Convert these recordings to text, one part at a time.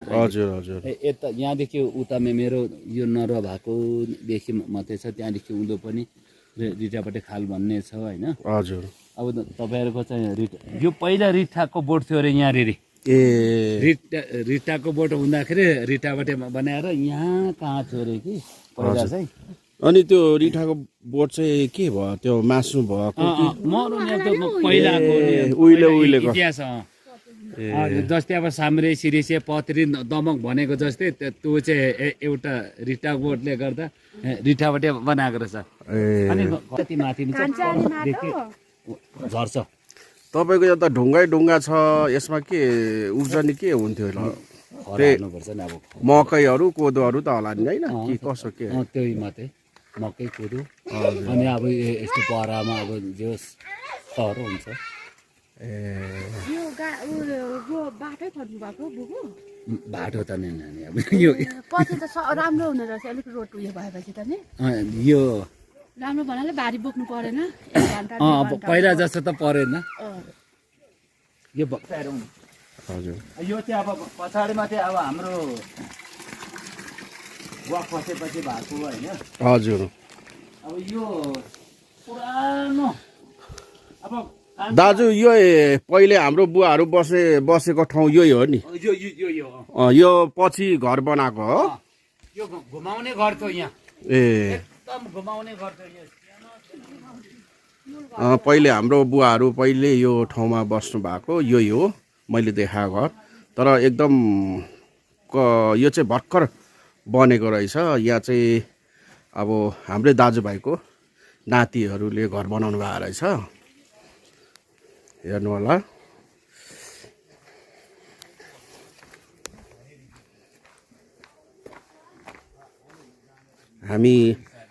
हजुर हजुर यता यहाँदेखि उता मेरो यो नरुवा भएकोदेखि मात्रै छ, त्यहाँदेखि उँधो पनि रिटापट्टि खाल भन्ने छ होइन। हजुर अब तपाईँहरूको चाहिँ यो पहिला रिठाको बोट थियो अरे यहाँनिर। ए रिटाको बोट हुँदाखेरि रिटाबाट बनाएर यहाँ कहाँ थियो अरे कि पहिला चाहिँ। अनि त्यो रिठाको बोट चाहिँ के भयो, त्यो मास्नु भएको कि पहिलाको उहिलेको इतिहास जस्तै अब साम्रे सिरिसे पत्री दमक भनेको जस्तै त्यो चाहिँ एउटा रिटा बोटले गर्दा रिठाबाट बनाएको रहेछ। अनि कति माथि झर्छ। तपाईँको यहाँ त ढुङ्गा छ, यसमा के उब्जनी के हुन्थ्यो हराउनुपर्छ नि अब मकैहरू कोदोहरू त होला नि होइन कि कसो के त्यही मात्रै मकै कोदो अनि अब यस्तो पहरामा अब जो तहरो हुन्छ। बाटो त नि नानी अब यो पछि त राम्रो हुने रहेछ, अलिक रोड उयो भएपछि त नि यो राम्रो भन्नाले भारी बोक्नु परेन। अब पहिला जस्तो त परेन यो। हजुर यो चाहिँ अब पछाडिमा चाहिँ अब हाम्रो वाक फसेपछि भएको होइन। हजुर अब यो पुरानो अब दाजु यो पहिले हाम्रो बुवाहरू बसेको ठाउँ यही हो नि। यो पछि घर बनाएको हो। यो घुमाउने घर थियो यहाँ, एकदम घुमाउने घर थियो। पहिले हाम्रो बुवाहरू पहिले यो ठाउँमा बस्नु भएको यही हो मैले देखाएको घर। तर एकदम यो चाहिँ भर्खर बनेको रहेछ। यहाँ चाहिँ अब हाम्रै दाजुभाइको नातिहरूले घर बनाउनु भएको रहेछ, हेर्नु होला। हामी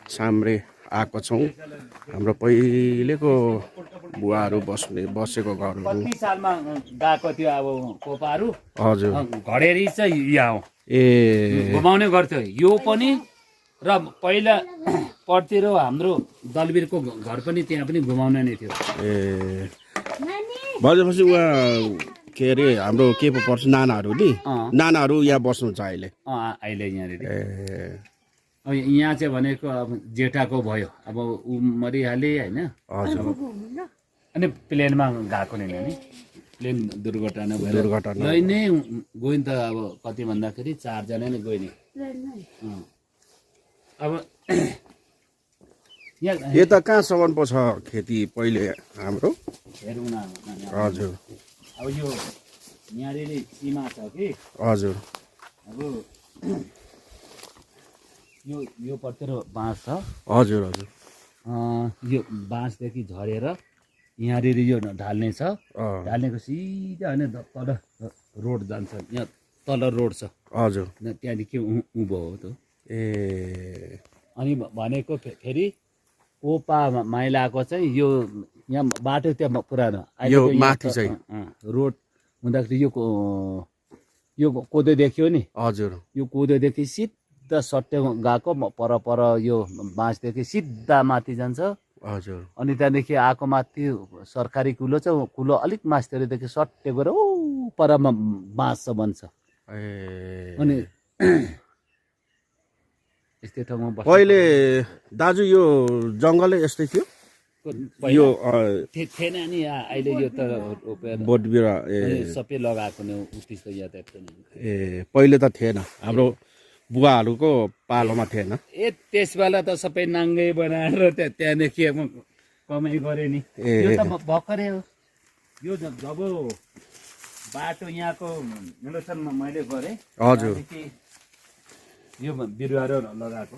साम्रे आएको छौँ, हाम्रो पहिलेको बुवाहरू बसेको घरहरू। कति सालमा गएको थियो अब कोपाहरू। हजुर घडेरी चाहिँ यहाँ हो, घुमाउने गर्थ्यो यो पनि। र पहिला पढ्थ्यो र हाम्रो दलवीरको घर पनि त्यहाँ पनि घुमाउने नै थियो। भनेपछि उहाँ के अरे हाम्रो के पो पर्छ नानाहरू नि, नानाहरू यहाँ बस्नुहुन्छ अहिले। अहिले यहाँनिर अब यहाँ चाहिँ भनेको अब जेठाको भयो, अब ऊ मरिहाले होइन। अनि प्लेनमा गएको नि नानी, प्लेन दुर्घटना भयो। नै नै गयो नि त। अब कति भन्दाखेरि 4 जना नै गयो नि। अब यता कहाँसम्म पो छ खेती पहिले हाम्रो। हेरौँ न हजुर अब यो यहाँनिर सीमा छ कि। हजुर अब यो पट्टि बाँस छ। हजुर हजुर यो बाँसदेखि झरेर यहाँनिर यो ढाल्ने छ। ढाल्नेको सिधा होइन तल रोड जान्छ, यहाँ तल रोड छ। हजुर त्यहाँदेखि उँभो हो त। अनि भनेको फेरि कोपा माइलाको चाहिँ यो यहाँ बाटो त्यहाँ पुरानो यो माथि चाहिँ रोड हुँदाखेरि यो कोदो देख्यो नि। हजुर यो कोदोदेखि सिधा सट्टे गएको पर यो बाँसदेखि सिधा माथि जान्छ। हजुर अनि त्यहाँदेखि आएको माथि सरकारी कुलो छ, कुलो अलिक मास्तिरदेखि सट्टे गएर ऊ परमा बाँस छ बन्छ। अनि यस्तै ठाउँमा पहिले दाजु यो जङ्गलै यस्तै थियो। यो थिएन नि, अहिले यो त बोट बिरुवा सबै लगाएको नि त्यस्तो यातायात पनि। पहिले त थिएन, हाम्रो बुवाहरूको पालोमा थिएन। त्यस बेला त सबै नाङ्गै बनाएर त्यहाँदेखि कमाइ गरे नि। यो त भर्खरै हो। यो जब बाटो यहाँको इन्डक्सन मैले गरेँ। हजुर यो बिरुवाहरू लगाएको।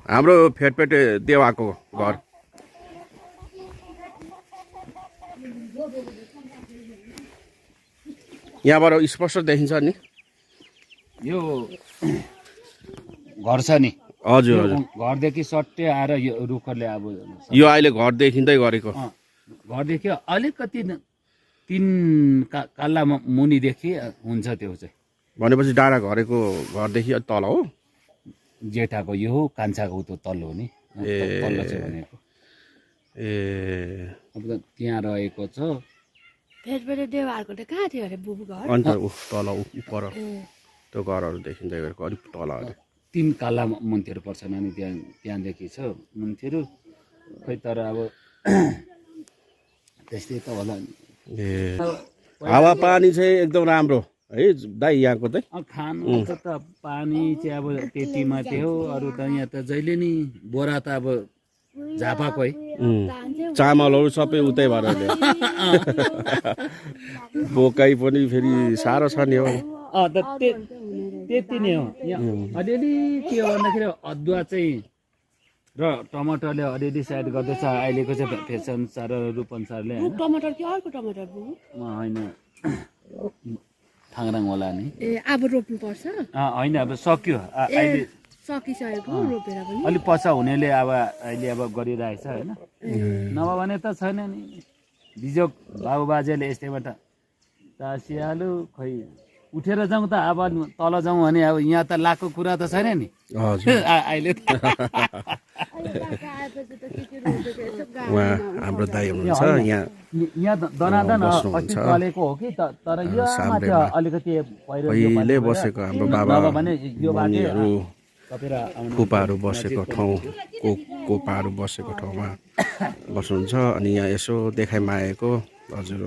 हाम्रो फेटपेटे देवाको घर। यहाँबाट स्पष्ट देखिन्छ नि यो घर छ नि। हजुर हजुर घरदेखि सट्टै आएर यो रुखहरूले अब यो अहिले घर देखिँदै गरेको। घरदेखि अलिकति 3 काल्ला मुनिदेखि हुन्छ त्यो चाहिँ। भनेपछि डाँडा घरेको घरदेखि तल हो। जेठाको यो हो, कान्छाको त तल्लो हो नि। तल्लो चाहिँ भनेको ए अब त त्यहाँ रहेको छ। त्यसबाट देवाहरूको त कहाँ थियो अरे बुबु घर अन्त तल पर त्यो घरहरू देखिन्छ अलिक तल अरे 3 काला मुन्थेरू पर्छ नानी, त्यहाँदेखि छ मुन्थेरू। खै तर अब त्यस्तै त होला नि। ए हावापानी चाहिँ एकदम राम्रो है दाइ यहाँको चाहिँ। खानु त पानी चाहिँ अब त्यति मात्रै हो, अरू त यहाँ त जहिले नि बोरा त अब झापाकै। चामलहरू सबै उतै भएर बोकाइ पनि फेरि साह्रो छ नि हो। त्यति नै हो। यहाँ अलिअलि के हो भन्दाखेरि अदुवा चाहिँ र टमाटरले अलिअलि साइड गर्दैछ अहिलेको चाहिँ फेसन अनुसार रूपअनुसारले टमाटर कि अर्को टमाटर बुबु होइन थाङराङ होला नि। ए अब रोप्नु पर्छ होइन अब सक्यो अहिले सकिसकेको रोपेर पनि अलिक पछि हुनेले अब अहिले अब गरिरहेछ होइन। नभए भने त छैन नि बिजोग बाबुबाजेले यस्तैबाट तासिहाल्यो खै उठेर जाउँ त अब तल जाउँ भने अब यहाँ त लाखको कुरा त छैन नि अहिले त। उहाँ हाम्रो दाइ हुनुहुन्छ यहाँ दनादन अस्ति चलेको हो कि तर यो अलिकति पहिले बसेको हाम्रो बाबा मम्मीहरू फुपाहरू बसेको ठाउँ कोपाहरू बसेको ठाउँमा बस्नुहुन्छ। अनि यहाँ यसो देखाइमा आएको हजुर।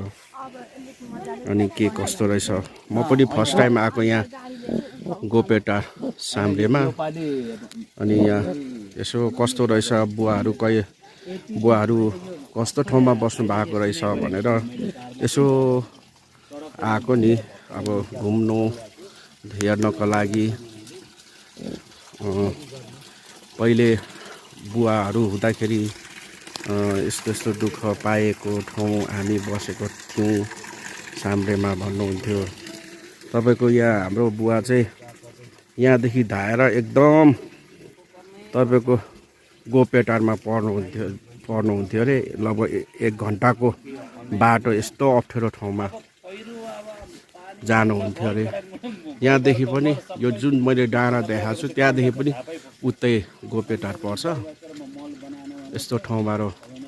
अनि के कस्तो रहेछ म पनि फर्स्ट टाइम आएको यहाँ गोपेटा साम्रेमा। अनि यहाँ यसो कस्तो रहेछ बुवाहरू कस्तो ठाउँमा बस्नु भएको रहेछ भनेर यसो आएको नि अब घुम्नु हेर्नको लागि। पहिले बुवाहरू हुँदाखेरि यस्तो यस्तो दुःख पाएको ठाउँ हामी बसेको थियौँ साम्रेमा भन्नुहुन्थ्यो। तपाईँको यहाँ हाम्रो बुवा चाहिँ यहाँदेखि धाएर एकदम तपाईँको गोपेटारमा पढ्नुहुन्थ्यो अरे। लगभग 1 घन्टाको बाटो यस्तो अप्ठ्यारो ठाउँमा जानुहुन्थ्यो अरे। यहाँदेखि पनि यो जुन मैले डाँडा देखाएको छु त्यहाँदेखि पनि उतै गोपेटार पर्छ। यस्तो ठाउँबाट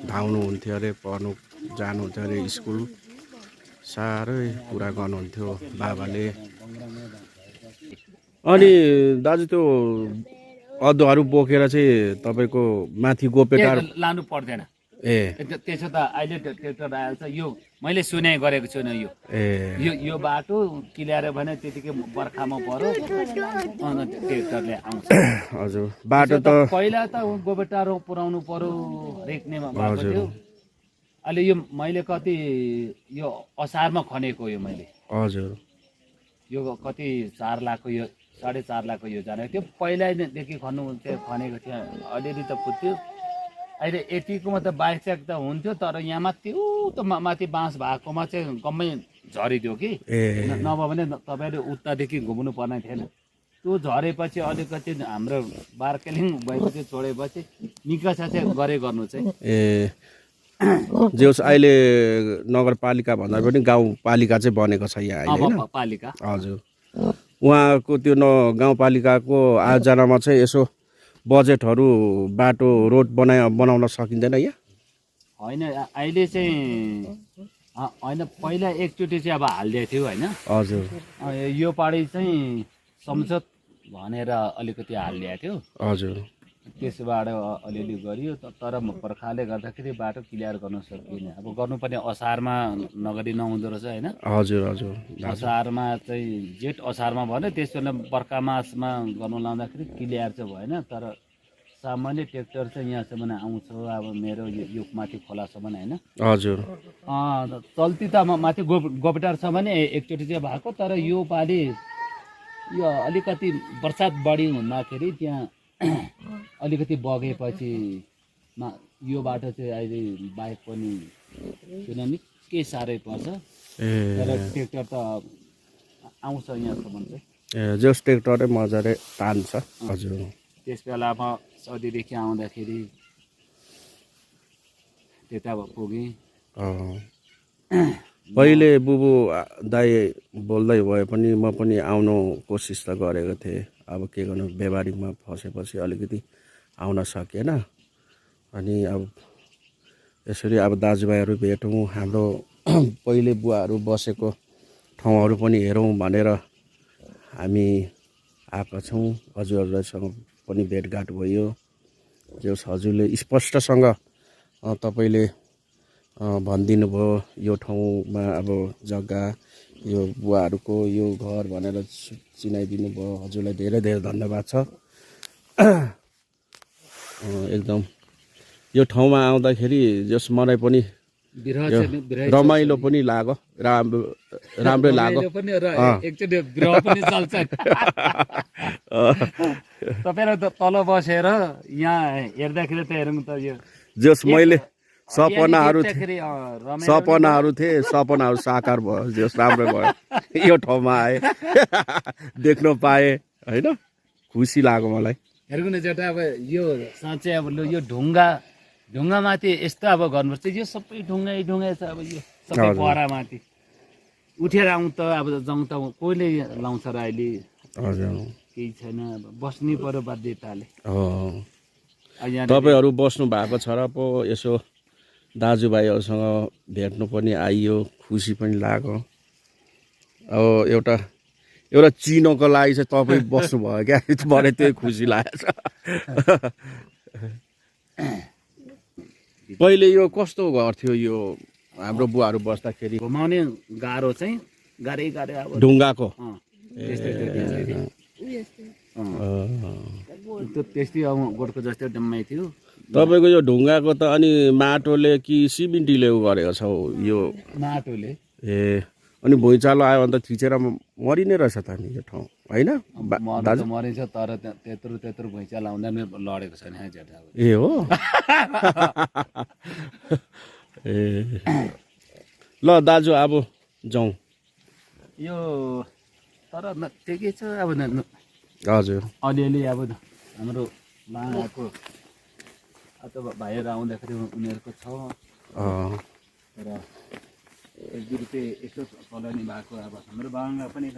धाउनुहुन्थ्यो अरे, पढ्नु जानुहुन्थ्यो अरे स्कुल। साह्रै कुरा गर्नुहुन्थ्यो बाबाले। अनि दाजु त्यो अदुवाहरू बोकेर चाहिँ तपाईँको माथि गोपेटार लानु पर्दैन। ए त्यसो त अहिले ट्र्याक्टर आइहाल्छ। यो मैले सुने गरेको छु नि यो बाटो क्लियर भने त्यतिकै बर्खामा पर्यो ट्र्याक्टरले आउँछ। हजुर बाटो त पहिला त गोबेटारो पुऱ्याउनु पर्यो हरेक नेमा भएको थियो। अहिले यो मैले कति यो असारमा खनेको यो मैले हजुर यो कति 4 लाखको यो 4.5 लाखको यो जाने थियो। पहिल्यैदेखि खनेको थियो अलिअलि त पुग्थ्यो। अहिले यतिकोमा त बाइक त हुन्थ्यो तर यहाँ माथि त माथि बाँस भएकोमा चाहिँ गम्मै झरिदियो कि नभए भने तपाईँले उतादेखि घुम्नु पर्ने थिएन। त्यो झरेपछि अलिकति हाम्रो बार्केलिङ भएपछि छोडेपछि निकास चाहिँ गर्नु चाहिँ ए जेस अहिले नगरपालिका भन्दा पनि गाउँपालिका चाहिँ बनेको छ यहाँ अहिले पालिका। हजुर उहाँको त्यो गाउँपालिकाको आयोजनामा चाहिँ यसो बजेटहरू बाटो रोड बनाउन सकिँदैन यहाँ? होइन अहिले चाहिँ होइन पहिला एकचोटि चाहिँ अब हालिदिएको थियो होइन। हजुर यो पालि चाहिँ संसद भनेर अलिकति हालिदिएको थियो। हजुर त्यसबाट अलिअलि गरियो तर बर्खाले गर्दाखेरि बाटो क्लियर गर्न सकिएन। अब गर्नुपर्ने असारमा नगरी नहुँदो रहेछ होइन। हजुर हजुर असारमा चाहिँ जेठ असारमा भन्यो त्यसबेला बर्खा मासमा गर्नु लाउँदाखेरि क्लियर चाहिँ भएन। तर सामान्य ट्र्याक्टर चाहिँ यहाँसम्म आउँछ अब मेरो यो माथि खोलासम्म होइन। हजुर चल्ती त माथि गोबेटारसम्म नै एकचोटि चाहिँ भएको। तर यो पालि यो अलिकति बर्सात बढी हुँदाखेरि त्यहाँ अलिकति बगेपछि यो बाटो चाहिँ अहिले बाइक पनि किन निकै साह्रै पर्छ। तर ट्र्याक्टर त आउँछ यहाँसम्म चाहिँ जस ट्र्याक्टरै मजाले तान्छ। हजुर त्यस बेलामा सौदीदेखि आउँदाखेरि त्यता पुगेँ। पहिले बुबु दाइ बोल्दै भए पनि म पनि आउनु कोसिस त गरेको थिएँ। अब के गर्नु व्यावहारिकमा फसेपछि अलिकति आउन सकेन। अनि अब यसरी अब दाजुभाइहरू भेटौँ, हाम्रो पहिले बुवाहरू बसेको ठाउँहरू पनि हेरौँ भनेर हामी आएका छौँ। हजुरहरूसँग पनि भेटघाट भयो। जस हजुरले स्पष्टसँग तपाईँले भनिदिनु भयो यो ठाउँमा अब जग्गा यो बुवाहरूको यो घर भनेर चिनाइदिनु भयो। हजुरलाई धेरै धेरै धन्यवाद छ। एकदम यो ठाउँमा आउँदाखेरि जस मलाई पनि रमाइलो पनि लाग्यो, राम्रै लाग्यो। एकचोटि बिरुवा पनि चल्छ। तपाईँहरू त तल बसेर यहाँ हेर्दाखेरि त हेरौँ त यो जस मैले सपनाहरू थिए सपनाहरू साकार भयो। जस राम्रो भयो यो ठाउँमा आए देख्न पाएँ होइन, खुसी लाग्यो मलाई। हेर्नु न जेठा, अब यो साँच्चै अब यो ढुङ्गामाथि यस्तो अब गर्नुपर्छ। यो सबै ढुङ्गै छ। अब यो सबै पहरामाथि उठेर आउँ त अब जाउँ त कोहीले लाउँछ र अहिले केही छैन। अब बस्नै पर्यो बाध्यताले। तपाईँहरू बस्नु भएको छ र पो यसो दाजुभाइहरूसँग भेट्नु पनि आइयो, खुसी पनि लाग्यो। अब एउटा चिनोको लागि चाहिँ तपाईँ बस्नुभयो क्या, मलाई त्यही खुसी लागेको छ। पहिले यो कस्तो घर थियो यो हाम्रो बुवाहरू बस्दाखेरि? घुमाउने गाह्रो चाहिँ गाह्रै अब ढुङ्गाको त्यस्तै अब गोठको जस्तै डम्मै थियो तपाईँको यो ढुङ्गाको त। अनि माटोले कि सिमेन्टीले गरेको छ यो? माटोले। ए, अनि भुइँचालो आयो भने त थिचेर मरि नै रहेछ त नि यो ठाउँ होइन? मरिन्छ, तर त्यत्रो भुइँचालो आउँदा पनि लडेको छैन जेठा। ए हो। ए ल दाजु अब जाउँ। यो तर ठिकै छ अब हजुर। अलिअलि अब हाम्रो बाङ्गाको अथवा भाइहरू आउँदाखेरि उनीहरूको छ। तर 1-2 रुपियाँ यसो चलाउने भएको अब हाम्रो बाङ्गा पनि